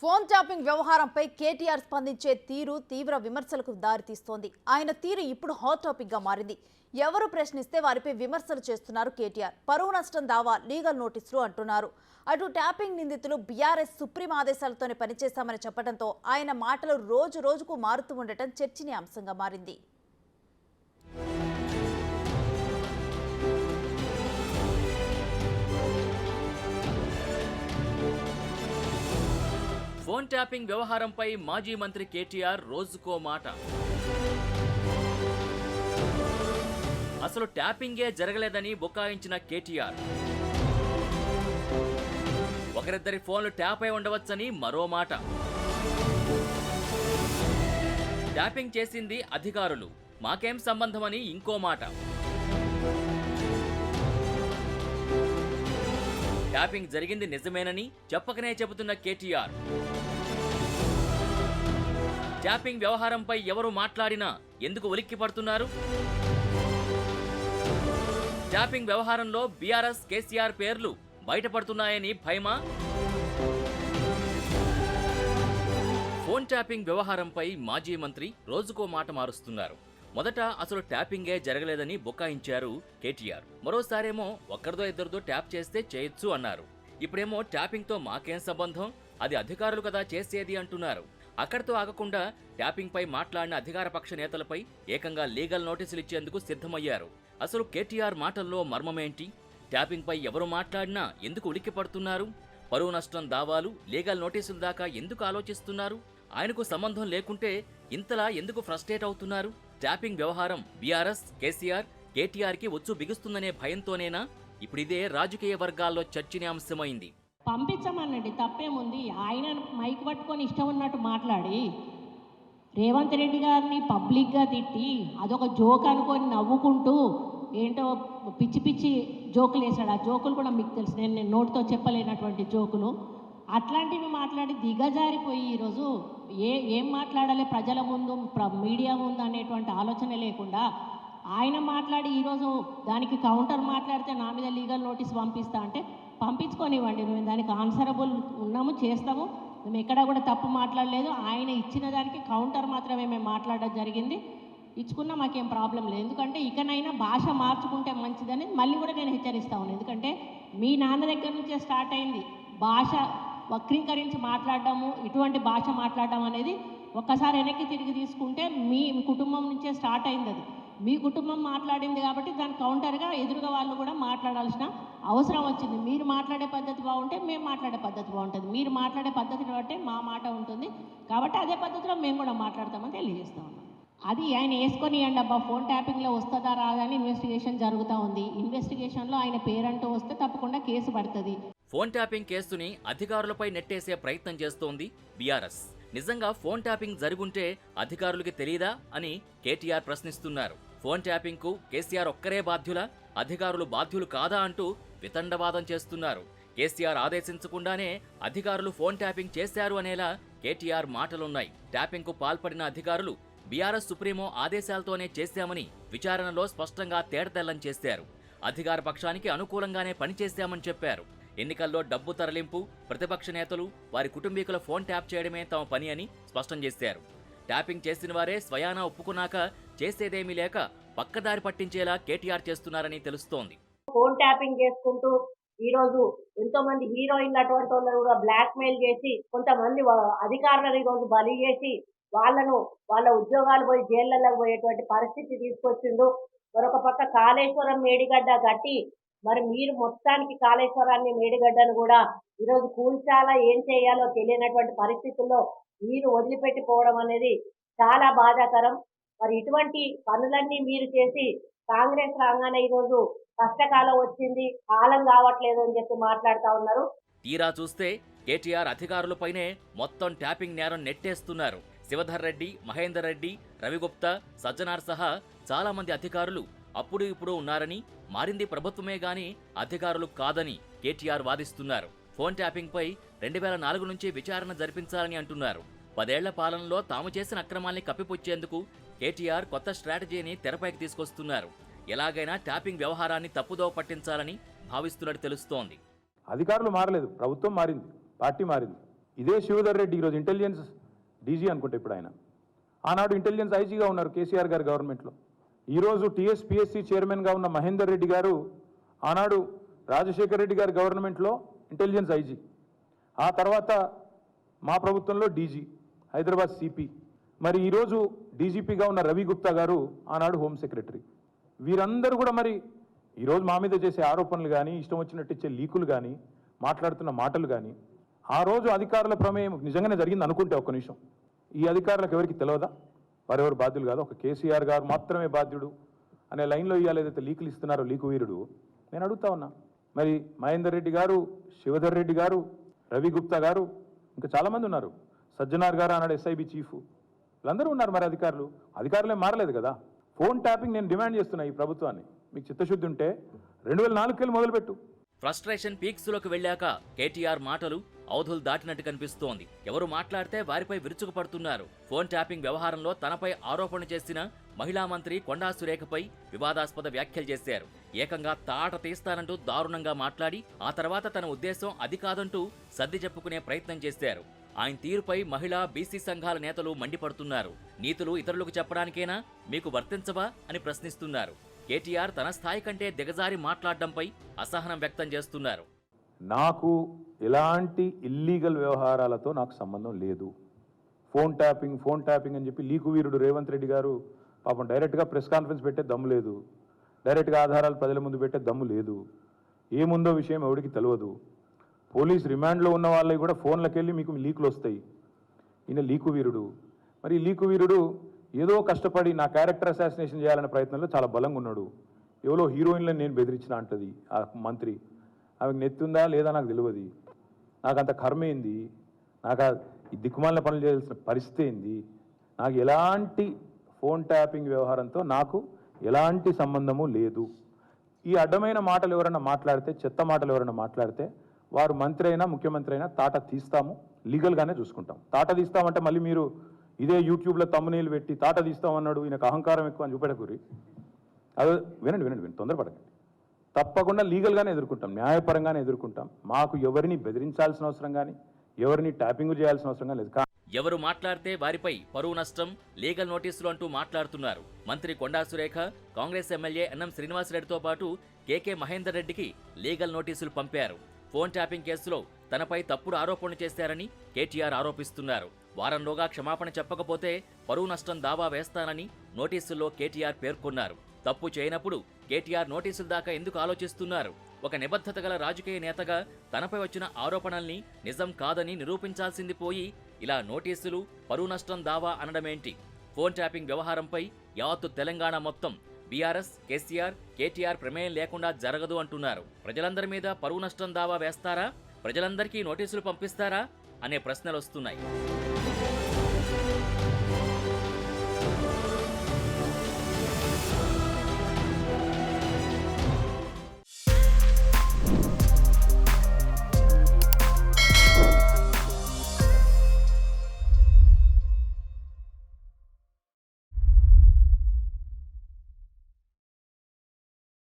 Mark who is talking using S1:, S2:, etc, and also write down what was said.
S1: Phone tapping వ్యవహారంపై కేటీఆర్ స్పందించే తీరు తీవ్ర విమర్శలకు దారితీస్తోంది. ఆయన తీరు ఇప్పుడు హాట్ టాపిక్ గా మారింది. ఎవరు ప్రశ్నిస్తే వారిపై విమర్శలు చేస్తున్నారు కేటీఆర్. పరువు నష్టం దావా, లీగల్ నోటీసులు అంటున్నారు. అటు ట్యాపింగ్ నిందితులు బీఆర్ఎస్ సుప్రీం ఆదేశాలతోనే పనిచేశామని చెప్పడంతో ఆయన మాటలు రోజు రోజుకు మారుతూ ఉండటం చర్చనీయాంశంగా మారింది.
S2: ఫోన్ ట్యాపింగ్ వ్యవహారంపై మాజీ మంత్రి కేటీఆర్ రోజుకో మాట. అసలు ట్యాపింగే జరగలేదని బుకాయించిన కేటీఆర్, ఒకరిద్దరి ఫోన్లు ట్యాప్ అయి ఉండవచ్చని మరో మాట. ట్యాపింగ్ చేసింది అధికారులు, మాకేం సంబంధమని ఇంకో మాట. ట్యాపింగ్ జరిగింది నిజమేనని చెప్పకనే చెబుతున్న కేటీఆర్, ట్యాపింగ్ వ్యవహారంపై ఎవరు మాట్లాడినా ఎందుకు ఉలిక్కి పడుతున్నారు? ట్యాపింగ్ వ్యవహారంలో బీఆర్ఎస్ కేసీఆర్ పేర్లు బయటపడుతున్నాయని భయమా? ఫోన్ ట్యాపింగ్ వ్యవహారంపై మాజీ మంత్రి రోజుకో మాట మారుస్తున్నారు. మొదట అసలు ట్యాపింగే జరగలేదని బుకాయించారు కేటీఆర్. మరోసారేమో ఒక్కరిదో ఇద్దరిదో ట్యాప్ చేస్తే చేయొచ్చు అన్నారు. ఇప్పుడేమో ట్యాపింగ్తో మాకేం సంబంధం, అది అధికారులు కదా చేసేది అంటున్నారు. అక్కడితో ఆగకుండా ట్యాపింగ్ పై మాట్లాడిన అధికార పక్ష నేతలపై ఏకంగా లీగల్ నోటీసులు ఇచ్చేందుకు సిద్ధమయ్యారు. అసలు కేటీఆర్ మాటల్లో మర్మమేంటి? ట్యాపింగ్ పై ఎవరు మాట్లాడినా ఎందుకు ఉలిక్కి పడుతున్నారు? పరువు నష్టం దావాలు, లీగల్ నోటీసుల దాకా ఎందుకు ఆలోచిస్తున్నారు? ఆయనకు సంబంధం లేకుంటే ఇంతలా ఎందుకు ఫ్రస్ట్రేట్ అవుతున్నారు? ట్యాపింగ్ వ్యవహారం బీఆర్ఎస్, కేసీఆర్, కేటీఆర్ కి వచ్చు బిగుస్తుందనే భయంతోనేనా? ఇప్పుడిదే రాజకీయ వర్గాల్లో చర్చనీయాంశమైంది.
S3: పంపించమనండి, తప్పేముంది. ఆయన మైక్ పట్టుకొని ఇష్టం ఉన్నట్టు మాట్లాడి రేవంత్ రెడ్డి గారిని పబ్లిక్గా తిట్టి అదొక జోక్ అనుకొని నవ్వుకుంటూ ఏంటో పిచ్చి పిచ్చి జోకులు వేశాడు. ఆ జోకులు కూడా మీకు తెలుసు, నేను నోటితో చెప్పలేనటువంటి జోకులు. అట్లాంటివి మాట్లాడి దిగజారిపోయి ఈరోజు ఏం మాట్లాడాలి ప్రజల ముందు, మీడియా ముందు అనేటువంటి ఆలోచన లేకుండా ఆయన మాట్లాడి ఈరోజు దానికి కౌంటర్ మాట్లాడితే నా మీద లీగల్ నోటీస్ పంపిస్తా అంటే పంపించుకొనివ్వండి, మేము దానికి ఆన్సరబుల్ ఉన్నాము, చేస్తాము. మేము ఎక్కడా కూడా తప్పు మాట్లాడలేదు. ఆయన ఇచ్చిన దానికి కౌంటర్ మాత్రమే మేము మాట్లాడడం జరిగింది. ఇచ్చుకున్నా మాకేం ప్రాబ్లం లేదు. ఎందుకంటే ఇకనైనా భాష మార్చుకుంటే మంచిదని మళ్ళీ కూడా నేను హెచ్చరిస్తా ఉన్నాను. ఎందుకంటే మీ నాన్న దగ్గర నుంచే స్టార్ట్ అయింది భాష వక్రీకరించి మాట్లాడడము, ఇటువంటి భాష మాట్లాడడం అనేది. ఒక్కసారి వెనక్కి తిరిగి తీసుకుంటే మీ కుటుంబం నుంచే స్టార్ట్ అయింది. అది మీ కుటుంబం మాట్లాడింది కాబట్టి దాని కౌంటర్గా ఎదురుగా వాళ్ళు కూడా మాట్లాడాల్సిన అవసరం వచ్చింది. మీరు మాట్లాడే పద్ధతి బాగుంటే మేము మాట్లాడే పద్ధతి బాగుంటుంది, మీరు మాట్లాడే పద్ధతిని బట్టే మా మాట ఉంటుంది. కాబట్టి అదే పద్ధతిలో మేము కూడా మాట్లాడతామని తెలియజేస్తా ఉన్నాం. అది ఆయన వేసుకొని ఇవ్వండి అబ్బా, ఫోన్ ట్యాపింగ్లో వస్తుందా రాదని ఇన్వెస్టిగేషన్ జరుగుతూ ఉంది. ఇన్వెస్టిగేషన్లో ఆయన పేరంటూ వస్తే తప్పకుండా కేసు పడుతుంది.
S2: ఫోన్ ట్యాపింగ్ కేసుని అధికారులపై నెట్టేసే ప్రయత్నం చేస్తోంది బీఆర్ఎస్. నిజంగా ఫోన్ ట్యాపింగ్ జరుగుంటే అధికారులకి తెలీదా అని కేటీఆర్ ప్రశ్నిస్తున్నారు. ఫోన్ ట్యాపింగ్ కు కేసీఆర్ ఒక్కరే బాధ్యులా, అధికారులు బాధ్యులు కాదా అంటూ వితండవాదం చేస్తున్నారు. కేసీఆర్ ఆదేశించకుండానే అధికారులు ఫోన్ ట్యాపింగ్ చేశారు అనేలా కేటీఆర్ మాటలున్నాయి. ట్యాపింగ్ కు పాల్పడిన అధికారులు బీఆర్ఎస్ సుప్రీమో ఆదేశాలతోనే చేశామని విచారణలో స్పష్టంగా తేటతెల్లం చేశారు. అధికార పక్షానికి అనుకూలంగానే పనిచేశామని చెప్పారు. ఎన్నికల్లో డబ్బు తరలింపు, ప్రతిపక్ష నేతలు, వారి కుటుంబీకుల ఫోన్ ట్యాప్ చేయడమే తమ పని అని స్పష్టం చేశారు. ట్యాపింగ్ చేసిన వారే స్వయానా ఒప్పుకున్నాక చేసేదేమీ లేక పక్కదారి పట్టించేలా కేటీఆర్ చేస్తున్నారని తెలుస్తోంది.
S4: ఫోన్ ట్యాపింగ్ చేసుకుంటూ ఈరోజు ఎంతో మంది హీరోయిన్లు అటువంటి వాళ్ళని కూడా బ్లాక్ మెయిల్ చేసి, కొంతమంది అధికారులను ఈరోజు బలి చేసి వాళ్ళ ఉద్యోగాలు పోయి జైళ్లకు పోయేటువంటి పరిస్థితి తీసుకొచ్చిండు. మరొక పక్క కాళేశ్వరం మేడిగడ్డ కట్టి మరి మీరు మొత్తానికి కాళేశ్వరాన్ని మేడిగడ్డను కూడా ఈరోజు కూల్చాలా, ఏం చేయాలో తెలియనటువంటి పరిస్థితుల్లో మీరు వదిలిపెట్టిపోవడం అనేది చాలా బాధాకరం. మరి ఇటువంటి పనులన్నీ మీరు చేసి కాంగ్రెస్ రాగానే ఈరోజు కష్టకాలం వచ్చింది, కాలం కావట్లేదు అని చెప్పి మాట్లాడుతూ ఉన్నారు.
S2: తీరా చూస్తే కేటీఆర్ అధికారులపైనే మొత్తం ట్యాపింగ్ నేరం నెట్టేస్తున్నారు. శివధర్ రెడ్డి, మహేందర్ రెడ్డి, రవిగుప్తా, సజ్జనార్ సహా చాలా మంది అధికారులు అప్పుడు ఇప్పుడు ఉన్నారని, మారింది ప్రభుత్వమే గాని అధికారులు కాదని కేటీఆర్ వాదిస్తున్నారు. ఫోన్ ట్యాపింగ్ పై 2004 నుంచి విచారణ జరిపించాలని అంటున్నారు. 10 ఏళ్ల పాలనలో తాము చేసిన అక్రమాల్ని కప్పిపుచ్చేందుకు కేటీఆర్ కొత్త స్ట్రాటజీని తెరపైకి తీసుకొస్తున్నారు. ఎలాగైనా ట్యాపింగ్ వ్యవహారాన్ని తప్పుదోవ పట్టించాలని భావిస్తున్నట్టు తెలుస్తోంది.
S5: అధికారులు మారలేదు, ప్రభుత్వం మారింది, పార్టీ మారింది. ఇదే శివధర్ రెడ్డి ఈరోజు ఇంటెలిజెన్స్ డీజీ అనుకుంటే ఇప్పుడు ఆయన, ఆనాడు ఇంటెలిజెన్స్ ఐజీగా ఉన్నారు కేసీఆర్ గారి గవర్నమెంట్లో. ఈరోజు టీఎస్పీఎస్సీ చైర్మన్గా ఉన్న మహేందర్ రెడ్డి గారు ఆనాడు రాజశేఖర్ రెడ్డి గారి గవర్నమెంట్లో ఇంటెలిజెన్స్ ఐజీ, ఆ తర్వాత మా ప్రభుత్వంలో డీజీ, హైదరాబాద్ సిపి. మరి ఈరోజు డీజీపీగా ఉన్న రవి గుప్తా గారు ఆనాడు హోమ్ సెక్రటరీ. వీరందరూ కూడా మరి ఈరోజు మా మీద చేసే ఆరోపణలు కానీ, ఇష్టం వచ్చినట్టు ఇచ్చే లీకులు కానీ, మాట్లాడుతున్న మాటలు కానీ, ఆ రోజు అధికారుల ప్రమేయం నిజంగానే జరిగింది అనుకుంటే ఒక్క నిమిషం, ఈ అధికారులకు ఎవరికి తెలియదా? వారెవరు బాధ్యులు కాదు, ఒక కేసీఆర్ గారు మాత్రమే బాధ్యుడు అనే లైన్లో ఇవాళ ఏదైతే లీకులు ఇస్తున్నారో లీకు వీరుడు, నేను అడుగుతా ఉన్నా. మరి మహేందర్ రెడ్డి గారు, శివధర్ రెడ్డి గారు, రవి గుప్తా గారు, ఇంకా చాలామంది ఉన్నారు, సజ్జనార్ గారు ఆనాడు ఎస్ఐబి చీఫ్, వీళ్ళందరూ ఉన్నారు. మరి అధికారులే మారలేదు కదా. ఫోన్ ట్యాపింగ్ నేను డిమాండ్ చేస్తున్నా ఈ ప్రభుత్వాన్ని, మీకు చిత్తశుద్ధి ఉంటే 2004 మొదలుపెట్టు.
S2: ఫ్రస్ట్రేషన్ పీక్స్లోకి వెళ్ళాక కేటీఆర్ మాటలు అవధులు దాటినట్టు కనిపిస్తోంది. ఎవరు మాట్లాడితే వారిపై విరుచుకుపడుతున్నారు. ఫోన్ ట్యాపింగ్ వ్యవహారంలో తనపై ఆరోపణ చేసిన మహిళా మంత్రి కొండా సురేఖపై వివాదాస్పద వ్యాఖ్యలు చేశారు. ఏకంగా తాట తీస్తానంటూ దారుణంగా మాట్లాడి ఆ తర్వాత తన ఉద్దేశం అది కాదంటూ సర్ది చెప్పుకునే ప్రయత్నం చేశారు. ఆయన తీరుపై మహిళా బీసీ సంఘాల నేతలు మండిపడుతున్నారు. నీతులు ఇతరులకు చెప్పడానికేనా, మీకు వర్తించవా అని ప్రశ్నిస్తున్నారు. కేటీఆర్ తన స్థాయి కంటే దిగజారి మాట్లాడడంపై అసహనం వ్యక్తం చేస్తున్నారు.
S5: నాకు ఎలాంటి ఇల్లీగల్ వ్యవహారాలతో నాకు సంబంధం లేదు. ఫోన్ ట్యాపింగ్ అని చెప్పి లీకు వీరుడు రేవంత్ రెడ్డి గారు పాపం డైరెక్ట్గా ప్రెస్ కాన్ఫరెన్స్ పెట్టే దమ్ము లేదు, డైరెక్ట్గా ఆధారాలు ప్రజల ముందు పెట్టే దమ్ము లేదు, ఏముందో విషయం ఎవరికి తెలియదు. పోలీస్ రిమాండ్లో ఉన్న వాళ్ళకి కూడా ఫోన్లకు వెళ్ళి మీకు లీకులు వస్తాయి. ఈయన లీకు వీరుడు. మరి లీకు వీరుడు ఏదో కష్టపడి నా క్యారెక్టర్ అసాసినేషన్ చేయాలనే ప్రయత్నంలో చాలా బలంగా ఉన్నాడు. ఎవరో హీరోయిన్లను నేను బెదిరించిన అంటది ఆ మంత్రి. ఆమెకు నెత్తుందా లేదా నాకు తెలియదు. నాకు అంత కర్మ ఏంది, నాకు ఈ దిక్కుమాలిన పనులు చేయాల్సిన పరిస్థితి ఏంది, నాకు ఎలాంటి ఫోన్ ట్యాపింగ్ వ్యవహారంతో నాకు ఎలాంటి సంబంధము లేదు. ఈ అడ్డమైన మాటలు ఎవరైనా మాట్లాడితే, చెత్త మాటలు ఎవరైనా మాట్లాడితే వారు మంత్రి అయినా ముఖ్యమంత్రి అయినా తాట తీస్తాము, లీగల్గానే చూసుకుంటాం. తాట తీస్తామంటే మళ్ళీ మీరు ఇదే యూట్యూబ్లో తమ్మునీళ్ళు పెట్టి తాట తీస్తామన్నాడు, ఈయనకు అహంకారం ఎక్కువ అని చూపెట్టకూరి. అదే వినండి, తొందరపడకండి. తప్పకుండా లీగల్గానే ఎదుర్కొంటాం, న్యాయపరంగానే ఎదుర్కొంటాం. మాకు ఎవరిని బెదిరించాల్సిన అవసరం కానీ, ఎవరిని ట్యాపింగ్ చేయాల్సిన అవసరం కానీ లేదు.
S2: ఎవరు మాట్లాడితే వారిపై పరువు నష్టం, లీగల్ నోటీసులు అంటూ మాట్లాడుతున్నారు. మంత్రి కొండా సురేఖ, కాంగ్రెస్ ఎమ్మెల్యే ఎన్ఎం శ్రీనివాసరెడ్డితో పాటు కేకే మహేందర్ రెడ్డికి లీగల్ నోటీసులు పంపారు. ఫోన్ ట్యాపింగ్ కేసులో తనపై తప్పుడు ఆరోపణలు చేశారని కేటీఆర్ ఆరోపిస్తున్నారు. వారంలోగా క్షమాపణ చెప్పకపోతే పరువు నష్టం దావా వేస్తానని నోటీసుల్లో కేటీఆర్ పేర్కొన్నారు. తప్పు చేయనప్పుడు కేటీఆర్ నోటీసుల దాకా ఎందుకు ఆలోచిస్తున్నారు? ఒక నిబద్ధత గల రాజకీయ నేతగా తనపై వచ్చిన ఆరోపణల్ని నిజం కాదని నిరూపించాల్సింది పోయి ఇలా నోటీసులు, పరువు నష్టం దావా అనడమేంటి? ఫోన్ ట్యాపింగ్ వ్యవహారంపై యావత్తు తెలంగాణ మొత్తం బీఆర్ఎస్, కేసీఆర్, కేటీఆర్ ప్రమేయం లేకుండా జరగదు అంటున్నారు. ప్రజలందరి మీద పరువు నష్టం దావా వేస్తారా? ప్రజలందరికీ నోటీసులు పంపిస్తారా అనే ప్రశ్నలు వస్తున్నాయి.